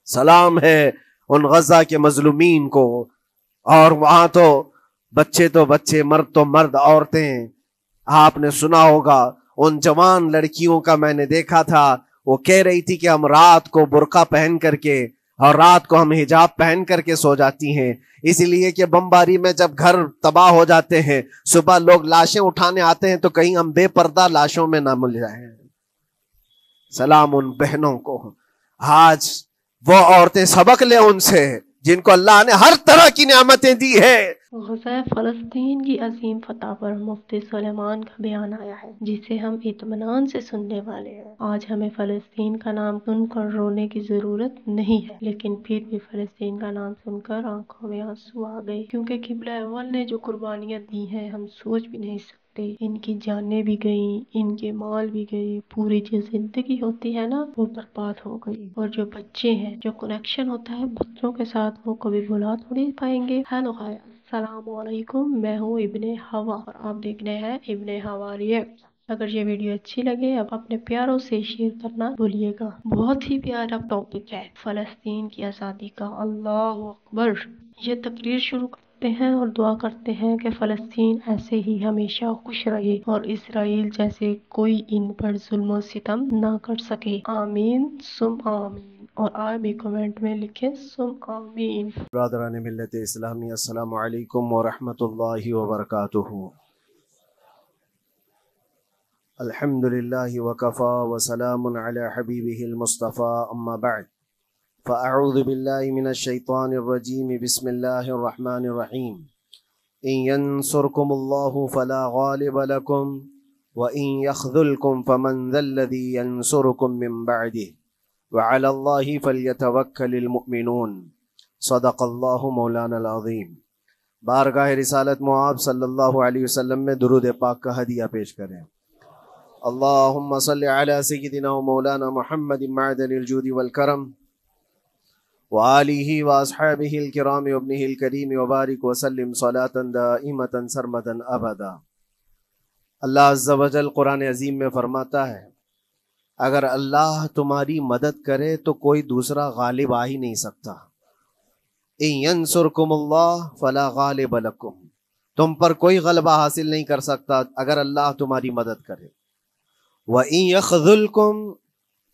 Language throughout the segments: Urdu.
سلام ہے ان غزہ کے مظلومین کو. اور وہاں تو بچے مرد تو مرد عورتیں. آپ نے سنا ہوگا ان جوان لڑکیوں کا میں نے دیکھا تھا، وہ کہہ رہی تھی کہ ہم رات کو برقع پہن کر کے اور رات کو ہم حجاب پہن کر کے سو جاتی ہیں، اس لیے کہ بمباری میں جب گھر تباہ ہو جاتے ہیں، صبح لوگ لاشیں اٹھانے آتے ہیں تو کہیں ہم بے پردہ لاشوں میں نہ مل جائیں. سلام ان بہنوں کو. آج وہ عورتیں سبق لیں ان سے جن کو اللہ نے ہر طرح کی نعمتیں دی ہے. غزہ فلسطین کی عظیم فتح پر مفتی سلیمان کا بیان آیا ہے جسے ہم اطمینان سے سننے والے ہیں. آج ہمیں فلسطین کا نام سن کر رونے کی ضرورت نہیں ہے، لیکن پھر بھی فلسطین کا نام سن کر آنکھوں میں آنسو آ گئے، کیونکہ قبلہ اول نے جو قربانیاں دی ہیں ہم سوچ بھی نہیں سکتے. ان کی جانیں بھی گئیں، ان کے مال بھی گئے، پوری جو زندگی ہوتی ہے نا وہ برباد ہو گئی. اور جو بچے ہیں، جو کنیکشن ہوتا ہے بچوں کے ساتھ، وہ کبھی بھلا تھوڑی پائیں گے. ہیلو ہائے السلام علیکم، میں ہوں ابن ہوا اور آپ دیکھ رہے ہیں ابن ہوا ریئیکٹ. اگر یہ ویڈیو اچھی لگے اب اپنے پیاروں سے شیئر کرنا بھولیے گا. بہت ہی پیارا ٹاپک ہے فلسطین کی آزادی کا. اللہ اکبر. یہ تقریر شروع کرتے ہیں اور دعا کرتے ہیں کہ فلسطین ایسے ہی ہمیشہ خوش رہے اور اسرائیل جیسے کوئی ان پر ظلم و ستم نہ کر سکے. آمین سم آمین. اور آپ بھی کمنٹ میں لکھیں سم آمین. برادران ملت اسلامی، السلام علیکم ورحمۃ اللہ وبرکاتہ. الحمد للہ وکفا وسلام علی حبیبہ المصطفیٰ، اما بعد فاعوذ باللہ من الشیطان الرجیم، بسم اللہ الرحمن الرحیم. ان ینصرکم اللہ فلا غالب لکم وان یخذلکم فمن ذا الذی ینصرکم من بعدہ وعلی اللہ فلیتوکل المؤمنون. صدق اللہ مولانا العظیم. بارگاہ رسالت معاب صلی اللہ علیہ وسلم میں درود پاک کا ہدیہ پیش کریں. اللہم صلی علی سیدنا و مولانا محمد معدن الجود والکرم وآلہ واصحابہ الکرام وابنہ الکریم وبارک وسلم صلاة دائمة سرمدا ابدا. اللہ عز و جل قرآن عظیم میں فرماتا ہے اگر اللہ تمہاری مدد کرے تو کوئی دوسرا غالب آ ہی نہیں سکتا. ان ینصرکم اللہ فلا غالب لکم، تم پر کوئی غلبہ حاصل نہیں کر سکتا اگر اللہ تمہاری مدد کرے. وَإِن يَخْذُلْكُمْ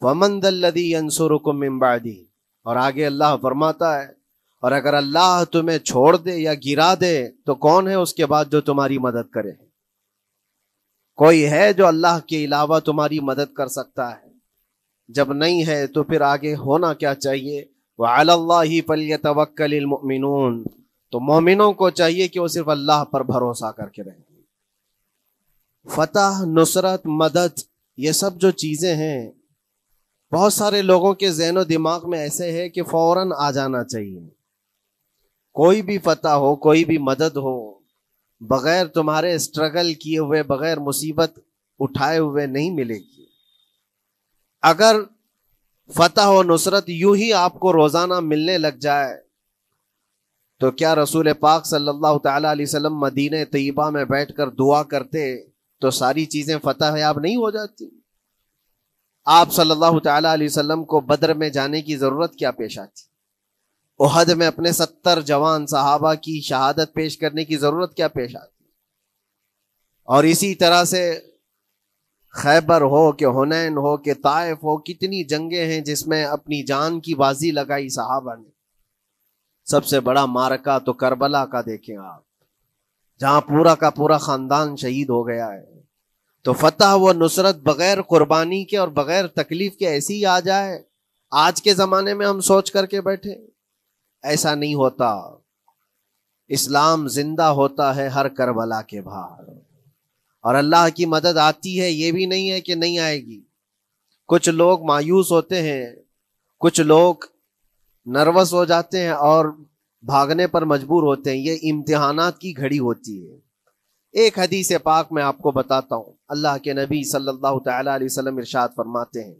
فَمَنْ ذَا الَّذِي يَنْصُرُكُمْ مِنْ بَعْدِهِ، اور آگے اللہ فرماتا ہے اور اگر اللہ تمہیں چھوڑ دے یا گرا دے تو کون ہے اس کے بعد جو تمہاری مدد کرے؟ کوئی ہے جو اللہ کے علاوہ تمہاری مدد کر سکتا ہے؟ جب نہیں ہے تو پھر آگے ہونا کیا چاہیے؟ وَعَلَى اللَّهِ فَلْيَتَوَكَّلِ الْمُؤْمِنُونَ، تو مومنوں کو چاہیے کہ وہ صرف اللہ پر بھروسہ کر کے رہیں. فتح، نصرت، مدد، یہ سب جو چیزیں ہیں بہت سارے لوگوں کے ذہن و دماغ میں ایسے ہے کہ فوراً آ جانا چاہیے. کوئی بھی فتح ہو، کوئی بھی مدد ہو، بغیر تمہارے اسٹرگل کیے ہوئے، بغیر مصیبت اٹھائے ہوئے نہیں ملے گی. اگر فتح و نصرت یوں ہی آپ کو روزانہ ملنے لگ جائے تو کیا رسول پاک صلی اللہ تعالی علیہ وسلم مدینہ طیبہ میں بیٹھ کر دعا کرتے تو ساری چیزیں فتح یاب نہیں ہو جاتی؟ آپ صلی اللہ تعالی علیہ وسلم کو بدر میں جانے کی ضرورت کیا پیش آتی؟ احد میں اپنے 70 جوان صحابہ کی شہادت پیش کرنے کی ضرورت کیا پیش آتی؟ اور اسی طرح سے خیبر ہو کہ حنین ہو کہ طائف ہو، کتنی جنگیں ہیں جس میں اپنی جان کی بازی لگائی صحابہ نے. سب سے بڑا معرکہ تو کربلا کا دیکھیں آپ، جہاں پورا کا پورا خاندان شہید ہو گیا ہے. تو فتح و نصرت بغیر قربانی کے اور بغیر تکلیف کے ایسی ہی آ جائے؟ آج کے زمانے میں ہم سوچ کر کے بیٹھے، ایسا نہیں ہوتا. اسلام زندہ ہوتا ہے ہر کربلا کے باہر، اور اللہ کی مدد آتی ہے، یہ بھی نہیں ہے کہ نہیں آئے گی. کچھ لوگ مایوس ہوتے ہیں، کچھ لوگ نروس ہو جاتے ہیں اور بھاگنے پر مجبور ہوتے ہیں. یہ امتحانات کی گھڑی ہوتی ہے. ایک حدیث پاک میں آپ کو بتاتا ہوں. اللہ کے نبی صلی اللہ تعالی علیہ وسلم ارشاد فرماتے ہیں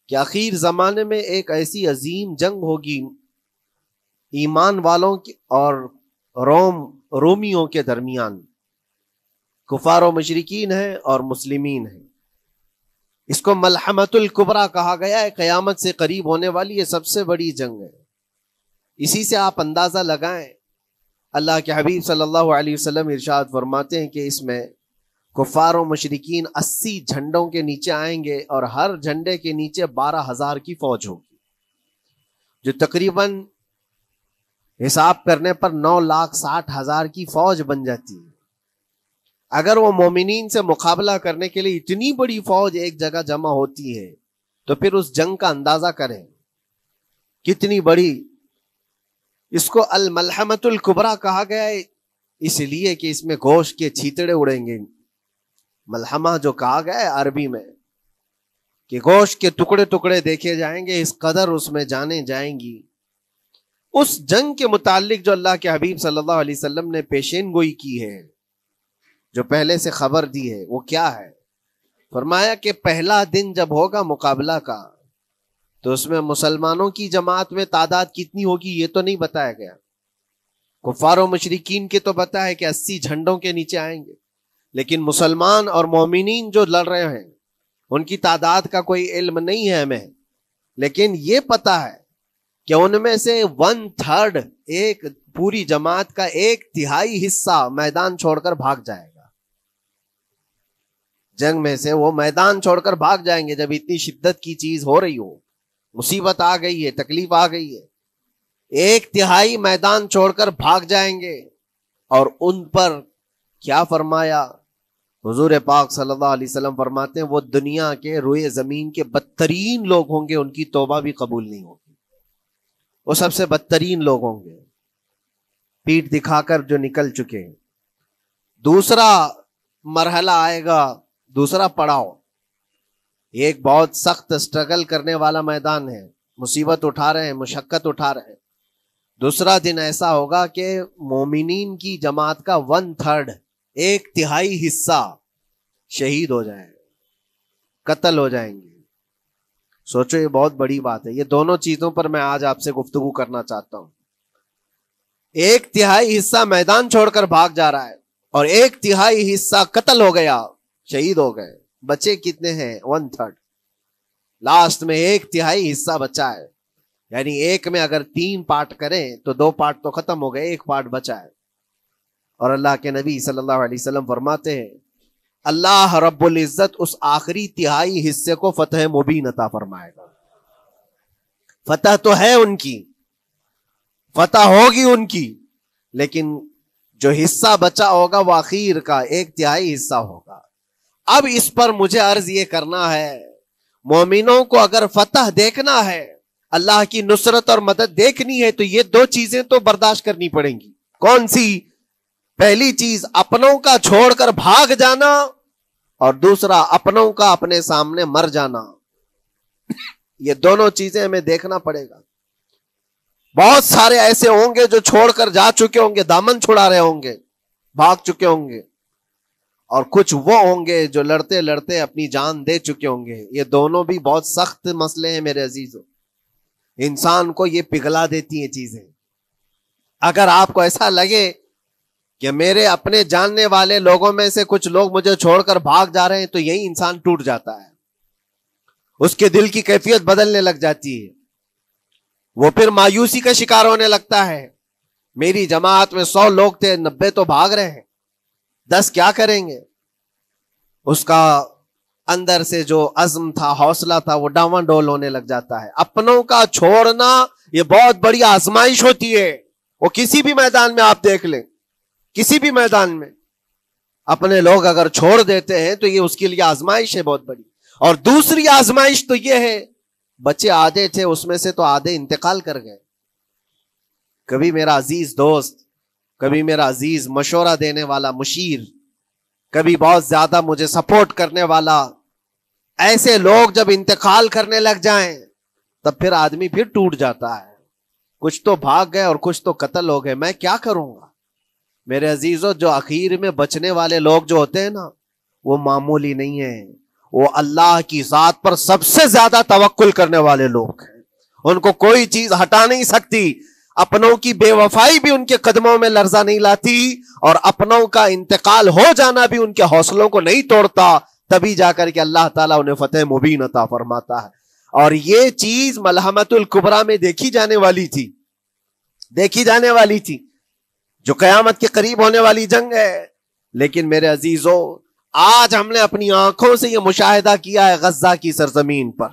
کہ آخر زمانے میں ایک ایسی عظیم جنگ ہوگی ایمان والوں کی اور رومیوں کے درمیان. کفار و مشرکین ہیں اور مسلمین ہیں. اس کو ملحمۃ الکبریٰ کہا گیا ہے، قیامت سے قریب ہونے والی یہ سب سے بڑی جنگ ہے۔ اسی سے آپ اندازہ لگائیں، اللہ کے حبیب صلی اللہ علیہ وسلم ارشاد فرماتے ہیں کہ اس میں کفار و مشرکین 80 جھنڈوں کے نیچے آئیں گے، اور ہر جھنڈے کے نیچے 12,000 کی فوج ہوگی، جو تقریباً حساب کرنے پر 9,60,000 کی فوج بن جاتی ہے۔ اگر وہ مومنین سے مقابلہ کرنے کے لیے اتنی بڑی فوج ایک جگہ جمع ہوتی ہے تو پھر اس جنگ کا اندازہ کریں کتنی بڑی۔ اس کو الملحمۃ الکبریٰ کہا گیا ہے اس لیے کہ اس میں گوشت کے چھیتڑے اڑیں گے۔ ملحمہ جو کہا گیا ہے عربی میں کہ گوشت کے ٹکڑے ٹکڑے دیکھے جائیں گے، اس قدر اس میں جانیں جائیں گی۔ اس جنگ کے متعلق جو اللہ کے حبیب صلی اللہ علیہ وسلم نے پیشین گوئی کی ہے، جو پہلے سے خبر دی ہے، وہ کیا ہے؟ فرمایا کہ پہلا دن جب ہوگا مقابلہ کا تو اس میں مسلمانوں کی جماعت میں تعداد کتنی ہوگی یہ تو نہیں بتایا گیا، کفار و مشرکین کے تو بتایا کہ 80 جھنڈوں کے نیچے آئیں گے، لیکن مسلمان اور مومنین جو لڑ رہے ہیں ان کی تعداد کا کوئی علم نہیں ہے ہمیں، لیکن یہ پتا ہے کہ ان میں سے 1/3 ایک پوری جماعت کا 1/3 حصہ میدان چھوڑ کر بھاگ جائے گا۔ جنگ میں سے وہ میدان چھوڑ کر بھاگ جائیں گے جب اتنی شدت کی چیز ہو رہی ہو، مصیبت آ گئی ہے، تکلیف آ گئی ہے، 1/3 میدان چھوڑ کر بھاگ جائیں گے۔ اور ان پر کیا فرمایا حضور پاک صلی اللہ علیہ وسلم؟ فرماتے ہیں وہ دنیا کے روئے زمین کے بدترین لوگ ہوں گے، ان کی توبہ بھی قبول نہیں ہوگی، وہ سب سے بدترین لوگ ہوں گے، پیٹھ دکھا کر جو نکل چکے ہیں۔ دوسرا مرحلہ آئے گا، دوسرا پڑاؤ، یہ ایک بہت سخت سٹرگل کرنے والا میدان ہے، مصیبت اٹھا رہے ہیں، مشقت اٹھا رہے ہیں۔ دوسرا دن ایسا ہوگا کہ مومنین کی جماعت کا 1/3 1/3 حصہ شہید ہو جائے، قتل ہو جائیں گے۔ سوچو یہ بہت بڑی بات ہے۔ یہ دونوں چیزوں پر میں آج آپ سے گفتگو کرنا چاہتا ہوں۔ 1/3 حصہ میدان چھوڑ کر بھاگ جا رہا ہے اور 1/3 حصہ قتل ہو گیا، شہید ہو گئے۔ بچے کتنے ہیں؟ 1/3۔ لاسٹ میں 1/3 حصہ بچا ہے، یعنی ایک میں اگر 3 پارٹ کریں تو 2 پارٹ تو ختم ہو گئے، 1 پارٹ بچا ہے۔ اور اللہ کے نبی صلی اللہ علیہ وسلم فرماتے ہیں اللہ رب العزت اس آخری 1/3 حصے کو فتح مبین عطا فرمائے گا۔ فتح تو ہے ان کی، فتح ہوگی ان کی، لیکن جو حصہ بچا ہوگا وہ آخر کا 1/3 حصہ ہوگا۔ اب اس پر مجھے عرض یہ کرنا ہے، مومنوں کو اگر فتح دیکھنا ہے، اللہ کی نصرت اور مدد دیکھنی ہے، تو یہ 2 چیزیں تو برداشت کرنی پڑیں گی۔ کون سی؟ پہلی چیز اپنوں کا چھوڑ کر بھاگ جانا، اور دوسرا اپنوں کا اپنے سامنے مر جانا۔ یہ دونوں چیزیں ہمیں دیکھنا پڑے گا۔ بہت سارے ایسے ہوں گے جو چھوڑ کر جا چکے ہوں گے، دامن چھڑا رہے ہوں گے، بھاگ چکے ہوں گے، اور کچھ وہ ہوں گے جو لڑتے لڑتے اپنی جان دے چکے ہوں گے۔ یہ دونوں بھی بہت سخت مسئلے ہیں میرے عزیزوں، انسان کو یہ پگھلا دیتی ہیں چیزیں۔ اگر آپ کو ایسا لگے کہ میرے اپنے جاننے والے لوگوں میں سے کچھ لوگ مجھے چھوڑ کر بھاگ جا رہے ہیں، تو یہی انسان ٹوٹ جاتا ہے، اس کے دل کی کیفیت بدلنے لگ جاتی ہے، وہ پھر مایوسی کا شکار ہونے لگتا ہے۔ میری جماعت میں 100 لوگ تھے، 90 تو بھاگ رہے ہیں، 10 کیا کریں گے؟ اس کا اندر سے جو عزم تھا، حوصلہ تھا، وہ ڈاواں ڈول ہونے لگ جاتا ہے۔ اپنوں کا چھوڑنا یہ بہت بڑی آزمائش ہوتی ہے، وہ کسی بھی میدان میں آپ دیکھ لیں، کسی بھی میدان میں اپنے لوگ اگر چھوڑ دیتے ہیں تو یہ اس کے لیے آزمائش ہے بہت بڑی۔ اور دوسری آزمائش تو یہ ہے، بچے آدھے تھے، اس میں سے تو آدھے انتقال کر گئے۔ کبھی میرا عزیز دوست، کبھی میرا عزیز مشورہ دینے والا مشیر، کبھی بہت زیادہ مجھے سپورٹ کرنے والا، ایسے لوگ جب انتقال کرنے لگ جائیں تب پھر آدمی پھر ٹوٹ جاتا ہے۔ کچھ تو بھاگ گئے اور کچھ تو قتل ہو گئے، میں کیا کروں گا؟ میرے عزیزوں، جو اخیر میں بچنے والے لوگ جو ہوتے ہیں نا، وہ معمولی نہیں ہیں، وہ اللہ کی ذات پر سب سے زیادہ توکل کرنے والے لوگ ہیں، ان کو کوئی چیز ہٹا نہیں سکتی۔ اپنوں کی بے وفائی بھی ان کے قدموں میں لرزہ نہیں لاتی، اور اپنوں کا انتقال ہو جانا بھی ان کے حوصلوں کو نہیں توڑتا۔ تبھی جا کر کے اللہ تعالیٰ انہیں فتح مبین عطا فرماتا ہے. اور یہ چیز ملحمت الکبریٰ میں دیکھی جانے والی تھی جو قیامت کے قریب ہونے والی جنگ ہے. لیکن میرے عزیزو، آج ہم نے اپنی آنکھوں سے یہ مشاہدہ کیا ہے غزہ کی سرزمین پر،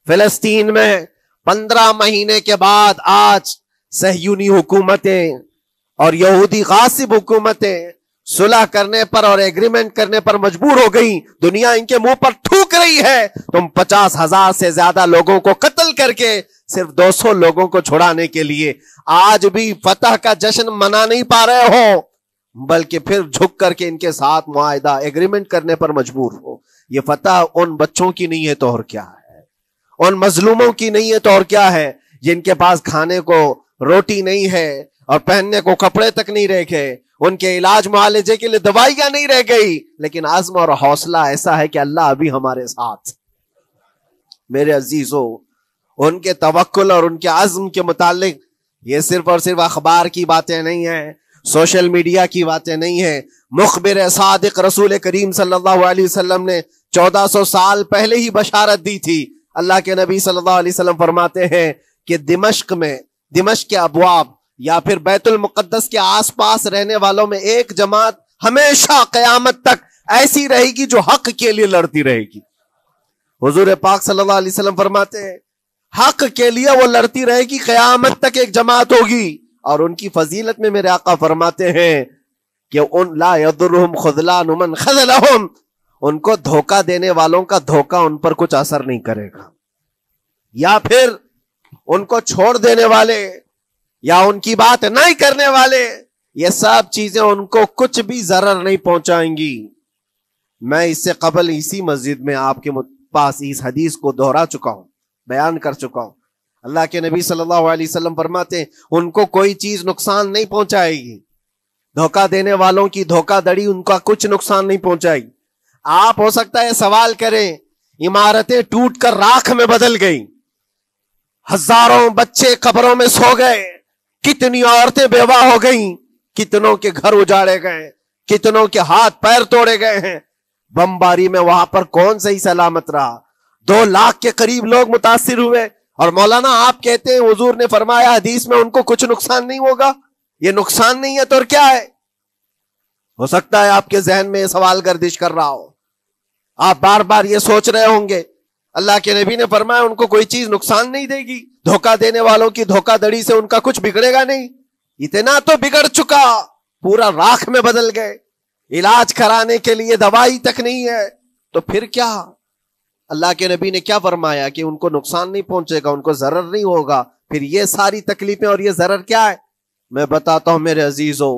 فلسطین میں 15 مہینے کے بعد آج صہیونی حکومتیں اور یہودی غاصب حکومتیں صلح کرنے پر اور ایگریمنٹ کرنے پر مجبور ہو گئی. دنیا ان کے منہ پر تھوک رہی ہے. تم 50,000 سے زیادہ لوگوں کو قتل کر کے صرف 200 لوگوں کو چھڑانے کے لیے آج بھی فتح کا جشن منا نہیں پا رہے ہو، بلکہ پھر جھک کر کے ان کے ساتھ معاہدہ ایگریمنٹ کرنے پر مجبور ہو. یہ فتح ان بچوں کی نہیں ہے تو اور کیا ہے، ان مظلوموں کی نہیں ہے تو اور کیا ہے، جن کے پاس کھانے کو روٹی نہیں ہے اور پہننے کو کپڑے تک نہیں رہ گئے، ان کے علاج معالجے کے لیے دوائیاں نہیں رہ گئی، لیکن عزم اور حوصلہ ایسا ہے کہ اللہ ابھی ہمارے ساتھ. میرے عزیزو، ان کے توکل اور ان کے عزم کے متعلق یہ صرف اور صرف اخبار کی باتیں نہیں ہیں، سوشل میڈیا کی باتیں نہیں ہیں. مخبر صادق رسول کریم صلی اللہ علیہ وسلم نے 1400 سال پہلے ہی بشارت دی تھی. اللہ کے نبی صلی اللہ علیہ وسلم فرماتے ہیں کہ دمشق کے ابواب یا پھر بیت المقدس کے آس پاس رہنے والوں میں ایک جماعت ہمیشہ قیامت تک ایسی رہے گی جو حق کے لیے لڑتی رہے گی. حضور پاک صلی اللہ علیہ وسلم فرماتے ہیں حق کے لیے وہ لڑتی رہے گی، قیامت تک ایک جماعت ہوگی. اور ان کی فضیلت میں میرے آقا فرماتے ہیں کہ ان لا یضرهم خذلان من خذلهم، ان کو دھوکہ دینے والوں کا دھوکہ ان پر کچھ اثر نہیں کرے گا، یا پھر ان کو چھوڑ دینے والے یا ان کی بات نہیں کرنے والے، یہ سب چیزیں ان کو کچھ بھی ضرر نہیں پہنچائیں گی. میں اس سے قبل اسی مسجد میں آپ کے پاس اس حدیث کو دہرا چکا ہوں، بیان کر چکا ہوں. اللہ کے نبی صلی اللہ علیہ وسلم فرماتے ہیں ان کو کوئی چیز نقصان نہیں پہنچائے گی، دھوکہ دینے والوں کی دھوکہ دڑی ان کا کچھ نقصان نہیں پہنچائے گی. آپ ہو سکتا ہے سوال کریں، عمارتیں ٹوٹ کر راکھ میں بدل گئی، ہزاروں بچے قبروں میں سو گئے، کتنی عورتیں بیوہ ہو گئیں، کتنوں کے گھر اجاڑے گئے، کتنوں کے ہاتھ پیر توڑے گئے ہیں، بمباری میں وہاں پر کون صحیح سلامت رہا، 2 لاکھ کے قریب لوگ متاثر ہوئے، اور مولانا آپ کہتے ہیں حضور نے فرمایا حدیث میں ان کو کچھ نقصان نہیں ہوگا. یہ نقصان نہیں ہے تو اور کیا ہے؟ ہو سکتا ہے آپ کے ذہن میں یہ سوال گردش کر رہا ہو، آپ بار بار یہ سوچ رہے ہوں گے اللہ کے نبی نے فرمایا ان کو کوئی چیز نقصان نہیں دے گی، دھوکہ دینے والوں کی دھوکہ دڑی سے ان کا کچھ بگڑے گا نہیں. اتنا تو بگڑ چکا، پورا راکھ میں بدل گئے، علاج کرانے کے لیے دوائی تک نہیں ہے، تو پھر کیا؟ اللہ کے نبی نے کیا فرمایا کہ ان کو نقصان نہیں پہنچے گا، ان کو ضرر نہیں ہوگا. پھر یہ ساری تکلیفیں اور یہ ضرر کیا ہے؟ میں بتاتا ہوں میرے عزیزو،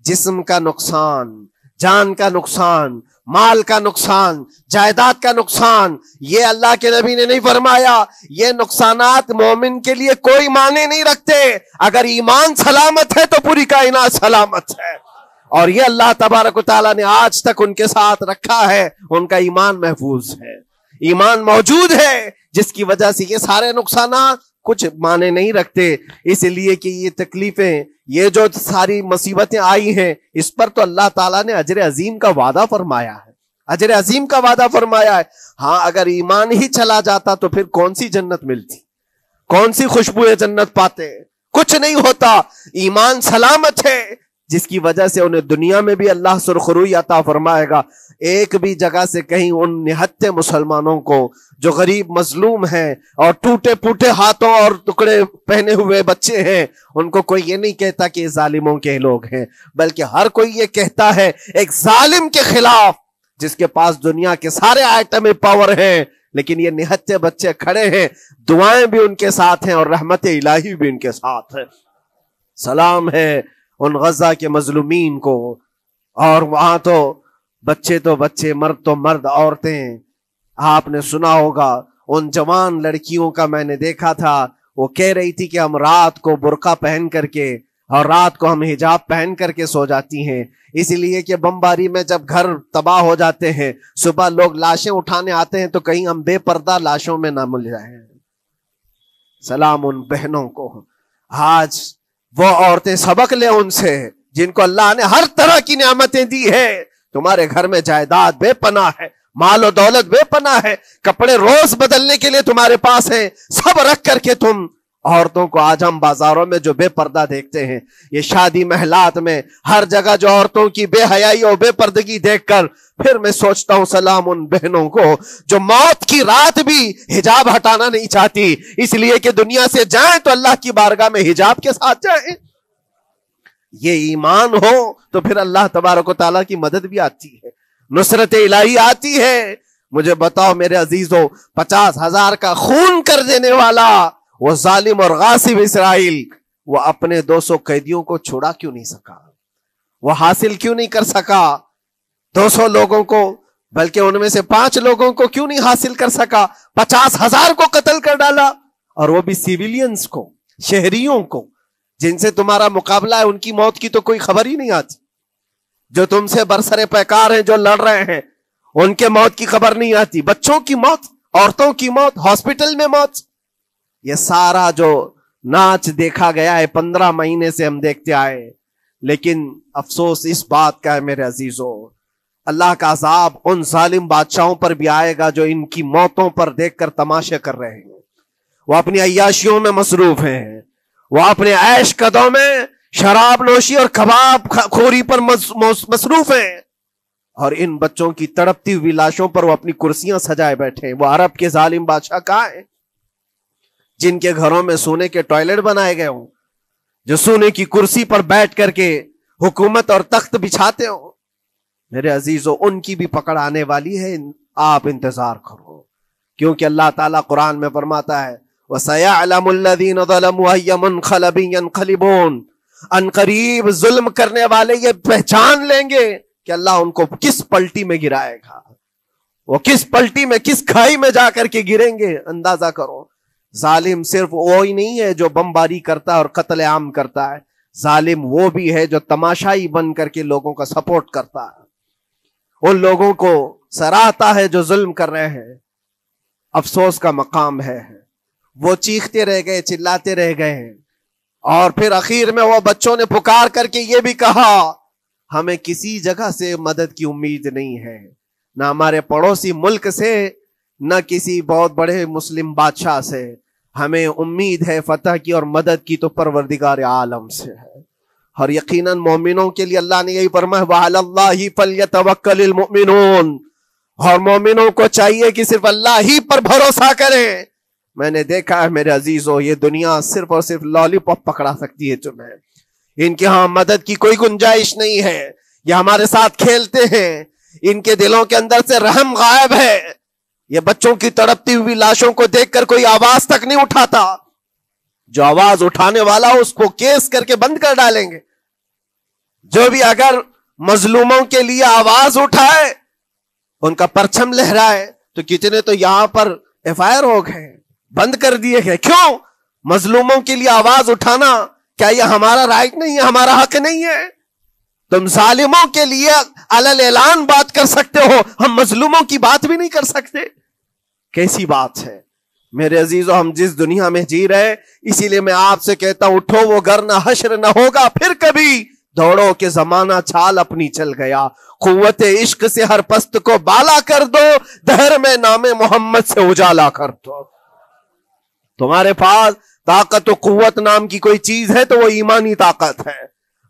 جسم کا نقصان، جان کا نقصان، مال کا نقصان، جائیداد کا نقصان، یہ اللہ کے نبی نے نہیں فرمایا. یہ نقصانات مومن کے لیے کوئی معنی نہیں رکھتے. اگر ایمان سلامت ہے تو پوری کائنات سلامت ہے، اور یہ اللہ تبارک و تعالیٰ نے آج تک ان کے ساتھ رکھا ہے. ان کا ایمان محفوظ ہے، ایمان موجود ہے، جس کی وجہ سے یہ سارے نقصانات کچھ معنی نہیں رکھتے. اس لیے کہ یہ تکلیفیں، یہ جو ساری مصیبتیں آئی ہیں، اس پر تو اللہ تعالیٰ نے اجر عظیم کا وعدہ فرمایا ہے، اجر عظیم کا وعدہ فرمایا ہے. ہاں اگر ایمان ہی چلا جاتا تو پھر کون سی جنت ملتی، کون سی خوشبو جنت پاتے؟ کچھ نہیں ہوتا. ایمان سلامت ہے، جس کی وجہ سے انہیں دنیا میں بھی اللہ سرخروئی عطا فرمائے گا. ایک بھی جگہ سے کہیں ان نہتے مسلمانوں کو جو غریب مظلوم ہیں اور ٹوٹے پوٹے ہاتھوں اور ٹکڑے پہنے ہوئے بچے ہیں، ان کو کوئی یہ نہیں کہتا کہ یہ ظالموں کے لوگ ہیں، بلکہ ہر کوئی یہ کہتا ہے ایک ظالم کے خلاف جس کے پاس دنیا کے سارے آئٹم پاور ہیں، لیکن یہ نہتے بچے کھڑے ہیں، دعائیں بھی ان کے ساتھ ہیں اور رحمت الہی بھی ان کے ساتھ ہے. سلام ہے ان غزہ کے مظلومین کو. اور وہاں تو بچے، مرد تو مرد، عورتیں. آپ نے سنا ہوگا ان جوان لڑکیوں کا، میں نے دیکھا تھا، وہ کہہ رہی تھی کہ ہم رات کو برقع پہن کر کے اور رات کو ہم حجاب پہن کر کے سو جاتی ہیں، اس لیے کہ بمباری میں جب گھر تباہ ہو جاتے ہیں، صبح لوگ لاشیں اٹھانے آتے ہیں تو کہیں ہم بے پردہ لاشوں میں نہ مل جائیں. سلام ان بہنوں کو. آج وہ عورتیں سبق لیں ان سے جن کو اللہ نے ہر طرح کی نعمتیں دی ہے. تمہارے گھر میں جائیداد بے پناہ ہے، مال و دولت بے پناہ ہے، کپڑے روز بدلنے کے لیے تمہارے پاس ہیں، سب رکھ کر کے تم عورتوں کو آج ہم بازاروں میں جو بے پردہ دیکھتے ہیں، یہ شادی محلات میں ہر جگہ جو عورتوں کی بے حیائی اور بے پردگی دیکھ کر پھر میں سوچتا ہوں سلام ان بہنوں کو جو موت کی رات بھی حجاب ہٹانا نہیں چاہتی، اس لیے کہ دنیا سے جائیں تو اللہ کی بارگاہ میں حجاب کے ساتھ جائیں۔ یہ ایمان ہو تو پھر اللہ تبارک و تعالیٰ کی مدد بھی آتی ہے، نصرت الہی آتی ہے۔ مجھے بتاؤ میرے عزیزو، 50,000 کا خون کر دینے والا وہ ظالم اور غاصب اسرائیل، وہ اپنے 200 قیدیوں کو چھڑا کیوں نہیں سکا؟ وہ حاصل کیوں نہیں کر سکا 200 لوگوں کو؟ بلکہ ان میں سے 5 لوگوں کو کیوں نہیں حاصل کر سکا؟ 50,000 کو قتل کر ڈالا، اور وہ بھی سیویلینز کو، شہریوں کو، جن سے تمہارا مقابلہ ہے، ان کی موت کی تو کوئی خبر ہی نہیں آتی۔ جو تم سے برسر پیکار ہیں، جو لڑ رہے ہیں، ان کے موت کی خبر نہیں آتی۔ بچوں کی موت، عورتوں کی موت، ہاسپٹل میں موت، یہ سارا جو ناچ دیکھا گیا ہے 15 مہینے سے ہم دیکھتے آئے۔ لیکن افسوس اس بات کا ہے میرے عزیزو، اللہ کا عذاب ان ظالم بادشاہوں پر بھی آئے گا جو ان کی موتوں پر دیکھ کر تماشے کر رہے ہیں۔ وہ اپنی عیاشیوں میں مصروف ہیں، وہ اپنے عیش قدوں میں شراب نوشی اور کباب خوری پر مصروف ہیں، اور ان بچوں کی تڑپتی ہوئی لاشوں پر وہ اپنی کرسیاں سجائے بیٹھے ہیں۔ وہ عرب کے ظالم بادشاہ کہاں ہیں جن کے گھروں میں سونے کے ٹوائلٹ بنائے گئے ہوں، جو سونے کی کرسی پر بیٹھ کر کے حکومت اور تخت بچھاتے ہوں؟ میرے عزیزو، ان کی بھی پکڑ آنے والی ہے، آپ انتظار کرو، کیونکہ اللہ تعالیٰ قرآن میں فرماتا ہے وَسَيَعْلَمُ الَّذِينَ ظَلَمُوا أَيَّ مُنْقَلَبٍ يَنْقَلِبُونَ، ان قریب ظلم کرنے والے یہ پہچان لیں گے کہ اللہ ان کو کس پلٹی میں گرائے گا، وہ کس پلٹی میں، کس کھائی میں جا کر کے گریں گے۔ اندازہ کرو، ظالم صرف وہی نہیں ہے جو بمباری کرتا ہے اور قتل عام کرتا ہے، ظالم وہ بھی ہے جو تماشائی بن کر کے لوگوں کا سپورٹ کرتا ہے، ان لوگوں کو سراہتا ہے جو ظلم کر رہے ہیں۔ افسوس کا مقام ہے، وہ چیختے رہ گئے، چلاتے رہ گئے ہیں، اور پھر اخیر میں وہ بچوں نے پکار کر کے یہ بھی کہا ہمیں کسی جگہ سے مدد کی امید نہیں ہے، نہ ہمارے پڑوسی ملک سے، نہ کسی بہت بڑے مسلم بادشاہ سے، ہمیں امید ہے فتح کی اور مدد کی تو پروردگار عالم سے ہے۔ اور یقیناً مومنوں کے لیے اللہ نے یہی فرمایا وَعَلَى اللَّهِ فَلْيَتَوَكَّلِ الْمُؤْمِنُونَ، اور مومنوں کو چاہیے کہ صرف اللہ ہی پر بھروسہ کریں۔ میں نے دیکھا ہے میرے عزیزو، یہ دنیا صرف اور صرف لالی پاپ پکڑا سکتی ہے تمہیں، ان کے ہاں مدد کی کوئی گنجائش نہیں ہے، یہ ہمارے ساتھ کھیلتے ہیں، ان کے دلوں کے اندر سے رحم غائب ہے۔ یہ بچوں کی تڑپتی ہوئی لاشوں کو دیکھ کر کوئی آواز تک نہیں اٹھاتا، جو آواز اٹھانے والا اس کو کیس کر کے بند کر ڈالیں گے۔ جو بھی اگر مظلوموں کے لیے آواز اٹھائے، ان کا پرچم لہرائے، تو کتنے تو یہاں پر FIR ہو گئے، بند کر دیے گئے۔ کیوں؟ مظلوموں کے لیے آواز اٹھانا کیا یہ ہمارا رائٹ نہیں ہے، ہمارا حق نہیں ہے؟ تم ظالموں کے لیے علل اعلان بات کر سکتے ہو، ہم مظلوموں کی بات بھی نہیں کر سکتے؟ کیسی بات ہے میرے عزیزو، ہم جس دنیا میں جی رہے، اسی لیے میں آپ سے کہتا ہوں اٹھو وہ گھر نہ حشر نہ ہوگا پھر کبھی، دوڑو کہ زمانہ چھال اپنی چل گیا، قوت عشق سے ہر پست کو بالا کر دو، دہر میں نام محمد سے اجالا کر دو۔ تمہارے پاس طاقت و قوت نام کی کوئی چیز ہے تو وہ ایمانی طاقت ہے،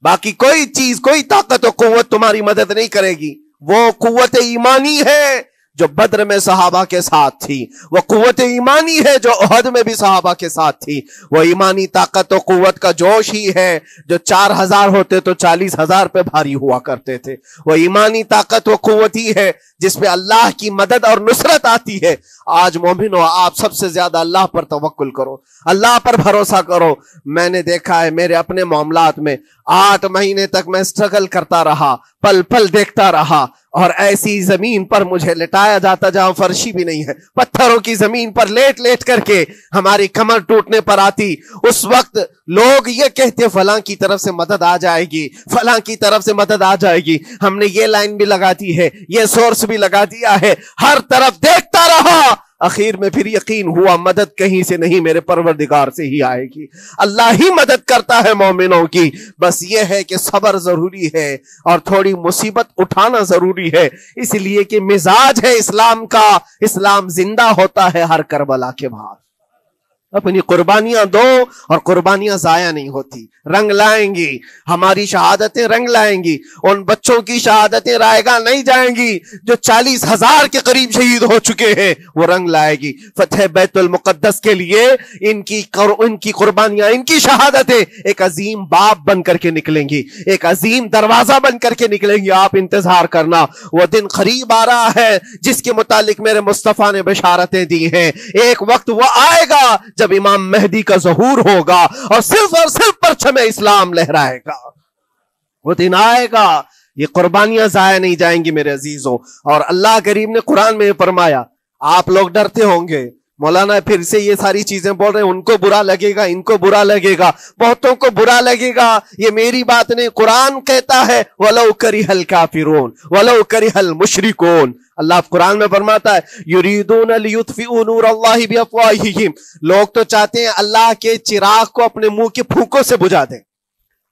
باقی کوئی چیز، کوئی طاقت و قوت تمہاری مدد نہیں کرے گی۔ وہ قوت ایمانی ہے جو بدر میں صحابہ کے ساتھ تھی، وہ قوت ایمانی ہے جو احد میں بھی صحابہ کے ساتھ تھی، وہ ایمانی طاقت و قوت کا جوش ہی ہے جو 4000 ہوتے تو 40,000 پہ بھاری ہوا کرتے تھے، وہ ایمانی طاقت و قوت ہی ہے جس پہ اللہ کی مدد اور نصرت آتی ہے۔ آج مومنو، آپ سب سے زیادہ اللہ پر توکل کرو، اللہ پر بھروسہ کرو۔ میں نے دیکھا ہے میرے اپنے معاملات میں 8 مہینے تک میں اسٹرگل کرتا رہا، پل پل دیکھتا رہا، اور ایسی زمین پر مجھے لٹایا جاتا جہاں فرشی بھی نہیں ہے، پتھروں کی زمین پر لیٹ لیٹ کر کے ہماری کمر ٹوٹنے پر آتی۔ اس وقت لوگ یہ کہتے فلاں کی طرف سے مدد آ جائے گی، فلاں کی طرف سے مدد آ جائے گی، ہم نے یہ لائن بھی لگا دی ہے، یہ سورس بھی لگا دیا ہے، ہر طرف دیکھتا رہا، اخیر میں پھر یقین ہوا مدد کہیں سے نہیں، میرے پروردگار سے ہی آئے گی۔ اللہ ہی مدد کرتا ہے مومنوں کی، بس یہ ہے کہ صبر ضروری ہے اور تھوڑی مصیبت اٹھانا ضروری ہے، اس لیے کہ مزاج ہے اسلام کا، اسلام زندہ ہوتا ہے ہر کربلا کے بعد۔ اپنی قربانیاں دو اور قربانیاں ضائع نہیں ہوتی، رنگ لائیں گی، ہماری شہادتیں رنگ لائیں گی، ان بچوں کی شہادتیں رائے گاہ نہیں جائیں گی جو 40,000 کے قریب شہید ہو چکے ہیں، وہ رنگ لائے گی۔ فتح بیت المقدس کے لیے ان کی قربانیاں، ان کی شہادتیں ایک عظیم باب بن کر کے نکلیں گی، ایک عظیم دروازہ بن کر کے نکلیں گی۔ آپ انتظار کرنا، وہ دن قریب آ رہا ہے جس کے متعلق میرے مصطفیٰ نے بشارتیں دی ہیں۔ ایک وقت وہ آئے گا جب امام مہدی کا ظہور ہوگا اور صرف پرچم اسلام لہرائے گا، وہ دن آئے گا، یہ قربانیاں ضائع نہیں جائیں گی میرے عزیزوں۔ اور اللہ کریم نے قرآن میں فرمایا، آپ لوگ ڈرتے ہوں گے مولانا پھر سے یہ ساری چیزیں بول رہے ہیں، ان کو برا لگے گا، ان کو برا لگے گا، بہتوں کو برا لگے گا، یہ میری بات نہیں، قرآن کہتا ہے وَلَوْ كَرِهَ الْكَافِرُونَ وَلَوْ كَرِهَ الْمُشْرِكُونَ۔ اللہ قرآن میں فرماتا ہے يُرِيدُونَ لِيُطْفِئُوا نُورَ اللَّهِ بِأَفْوَاهِهِمْ، لوگ تو چاہتے ہیں اللہ کے چراغ کو اپنے منہ کے پھونکوں سے بجھا دیں،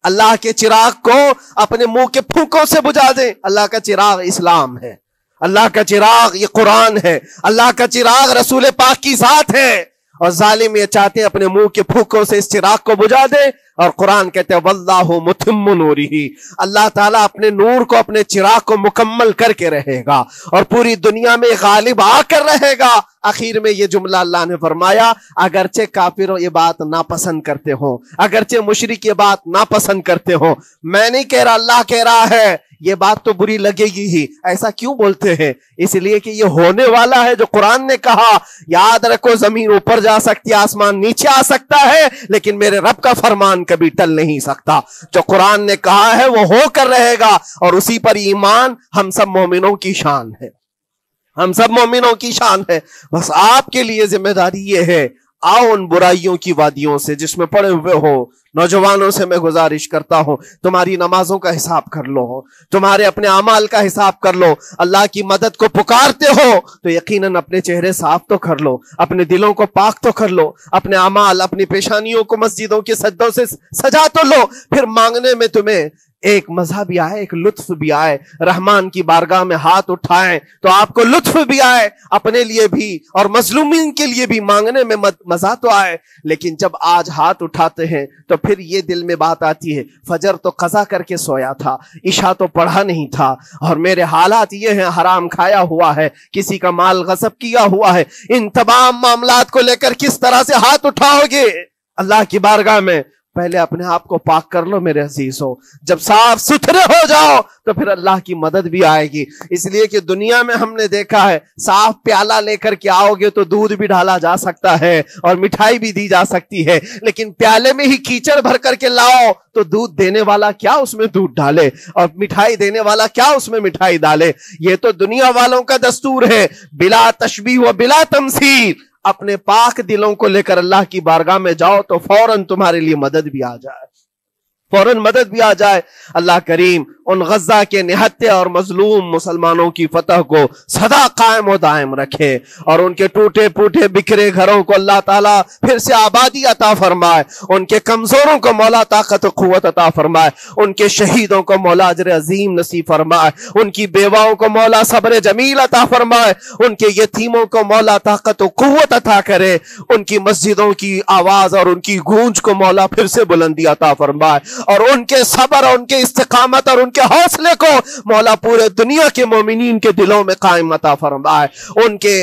اللہ کے چراغ کو اپنے منہ کے پھونکوں سے بجھا دیں۔ اللہ کا چراغ اسلام ہے، اللہ کا چراغ یہ قرآن ہے، اللہ کا چراغ رسول پاک کی ذات ہے، اور ظالم یہ چاہتے ہیں اپنے منہ کے پھونکوں سے اس چراغ کو بجھا دے۔ اور قرآن کہتے ہیں واللہ متم نورہ، اللہ تعالیٰ اپنے نور کو، اپنے چراغ کو مکمل کر کے رہے گا اور پوری دنیا میں غالب آ کر رہے گا۔ آخر میں یہ جملہ اللہ نے فرمایا، اگرچہ کافروں یہ بات ناپسند کرتے ہوں، اگرچہ مشرک یہ بات ناپسند کرتے ہوں، میں نہیں کہہ رہا، اللہ کہہ رہا ہے یہ بات تو بری لگے گی ہی۔ ایسا کیوں بولتے ہیں؟ اس لیے کہ یہ ہونے والا ہے جو قرآن نے کہا۔ یاد رکھو، زمین اوپر جا سکتی ہے، آسمان نیچے آ سکتا ہے، لیکن میرے رب کا فرمان کبھی ٹل نہیں سکتا۔ جو قرآن نے کہا ہے وہ ہو کر رہے گا، اور اسی پر ایمان ہم سب مومنوں کی شان ہے، ہم سب مومنوں کی شان ہے۔ بس آپ کے لیے ذمہ داری یہ ہے، آؤ ان برائیوں کی وادیوں سے جس میں پڑے ہوئے ہو، نوجوانوں سے میں گزارش کرتا ہوں، تمہاری نمازوں کا حساب کر لو، تمہارے اپنے اعمال کا حساب کر لو۔ اللہ کی مدد کو پکارتے ہو تو یقیناً اپنے چہرے صاف تو کر لو، اپنے دلوں کو پاک تو کر لو، اپنے اعمال، اپنی پیشانیوں کو مسجدوں کے سجدوں سے سجا تو لو۔ پھر مانگنے میں تمہیں ایک مزہ بھی آئے، ایک لطف بھی آئے، رحمان کی بارگاہ میں ہاتھ اٹھائیں تو آپ کو لطف بھی آئے، اپنے لیے بھی اور مظلومین کے لیے بھی مانگنے میں مزہ تو آئے۔ لیکن جب آج ہاتھ اٹھاتے ہیں تو پھر یہ دل میں بات آتی ہے، فجر تو قضا کر کے سویا تھا، عشاء تو پڑھا نہیں تھا، اور میرے حالات یہ ہیں، حرام کھایا ہوا ہے، کسی کا مال غصب کیا ہوا ہے۔ ان تمام معاملات کو لے کر کس طرح سے ہاتھ اٹھاؤ گے اللہ کی بارگاہ میں؟ پہلے اپنے آپ کو پاک کر لو میرے عزیزوں، جب صاف ستھرے ہو جاؤ تو پھر اللہ کی مدد بھی آئے گی۔ اس لیے کہ دنیا میں ہم نے دیکھا ہے، صاف پیالہ لے کر کے آؤ گے تو دودھ بھی ڈالا جا سکتا ہے اور مٹھائی بھی دی جا سکتی ہے، لیکن پیالے میں ہی کیچڑ بھر کر کے لاؤ تو دودھ دینے والا کیا اس میں دودھ ڈالے اور مٹھائی دینے والا کیا اس میں مٹھائی ڈالے۔ یہ تو دنیا والوں کا دستور ہے، بلا تشبیہ و بلا تمثیل۔ اپنے پاک دلوں کو لے کر اللہ کی بارگاہ میں جاؤ تو فوراً تمہارے لیے مدد بھی آ جائے، فوراً مدد بھی آ جائے۔ اللہ کریم ان غزہ کے نہتے اور مظلوم مسلمانوں کی فتح کو سدا قائم و دائم رکھے، اور ان کے ٹوٹے پھوٹے بکھرے گھروں کو اللہ تعالیٰ پھر سے آبادی عطا فرمائے، ان کے کمزوروں کو مولا طاقت و قوت عطا فرمائے، ان کے شہیدوں کو مولا اجر عظیم نصیب فرمائے، ان کی بیواؤں کو مولا صبر جمیل عطا فرمائے، ان کے یتیموں کو مولا طاقت و قوت عطا کرے، ان کی مسجدوں کی آواز اور ان کی گونج کو مولا پھر سے بلندی عطا فرمائے، اور ان کے صبر اور ان کے استقامت اور ان کے حوصلے کو مولا پورے دنیا کے مومنین کے دلوں میں قائم عطا فرمائے۔ ان کے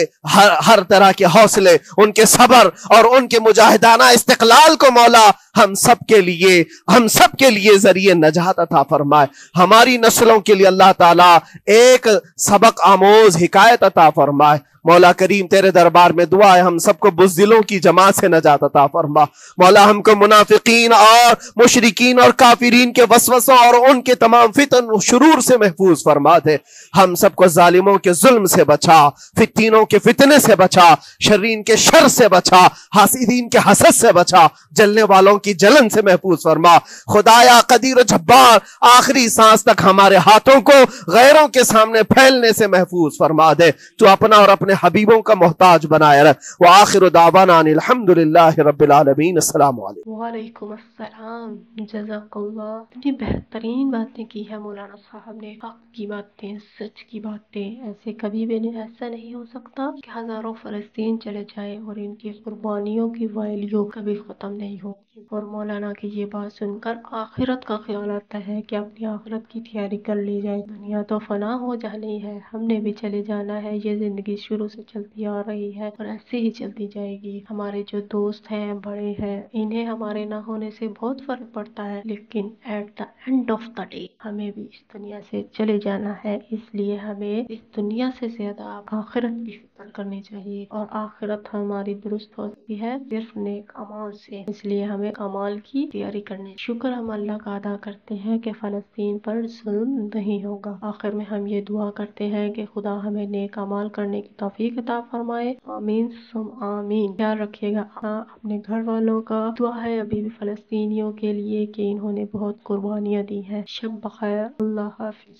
ہر طرح کے حوصلے، ان کے صبر اور ان کے مجاہدانہ استقلال کو مولا ہم سب کے لیے ذریعے نجات عطا فرمائے۔ ہماری نسلوں کے لیے اللہ تعالیٰ ایک سبق آموز حکایت عطا فرمائے۔ مولا کریم تیرے دربار میں دعا ہے، ہم سب کو بزدلوں کی جماعت سے نجات عطا فرما۔ مولا ہم کو منافقین اور مشرکین اور کافرین کے وسوسوں اور ان کے تمام فتن و شرور سے محفوظ فرما دے۔ ہم سب کو ظالموں کے ظلم سے بچا، فتنوں کے فتنے سے بچا، شرین کے شر سے بچا، حاسدین کے حسد سے بچا، جلنے والوں کی جلن سے محفوظ فرما. خدایا قدیر و جبار آخری سانس تک ہمارے ہاتھوں کو غیروں کے سامنے پھیلنے سے محفوظ فرما دے. تو اپنا اور اپنے حبیبوں کا محتاج بنائے رکھ. وآخر دعوانا ان الحمدللہ رب العالمین. السلام علیکم. وعلیکم السلام. جزاک اللہ. اتنی بہترین باتیں کی ہے مولانا صاحب نے، حق کی باتیں، سچ کی باتیں. ایسے کبھی بھی ایسا نہیں ہو سکتا کہ ہزاروں فلسطین چلے جائیں اور ان کی قربانیوں کی ویلیو کبھی ختم نہیں ہوگی. اور مولانا کی یہ بات سن کر آخرت کا خیال آتا ہے کہ اپنی آخرت کی تیاری کر لی جائے. دنیا تو فنا ہو جانی ہے، ہم نے بھی چلے جانا ہے. یہ زندگی شروع سے چلتی آ رہی ہے اور ایسے ہی چلتی جائے گی. ہمارے جو دوست ہیں، بڑے ہیں، انہیں ہمارے نہ ہونے سے بہت فرق پڑتا ہے، لیکن at the end of the day ہمیں بھی اس دنیا سے چلے جانا ہے. اس لیے ہمیں اس دنیا سے زیادہ آخرت کی فکر کرنی چاہیے، اور آخرت ہماری درست ہوتی ہے صرف نیک اعمال سے. اس لیے ہمیں اعمال کی تیاری کرنی. شکر ہم اللہ کا ادا کرتے ہیں کہ فلسطین پر ظلم نہیں ہوگا. آخر میں ہم یہ دعا کرتے ہیں کہ خدا ہمیں نیک اعمال کرنے کی توفیق عطا فرمائے. آمین ثم آمین. خیال رکھیے گا اپنے گھر والوں کا. دعا ہے ابھی بھی فلسطینیوں کے لیے کہ انہوں نے بہت قربانیاں دی ہیں. شب بخیر. اللہ حافظ.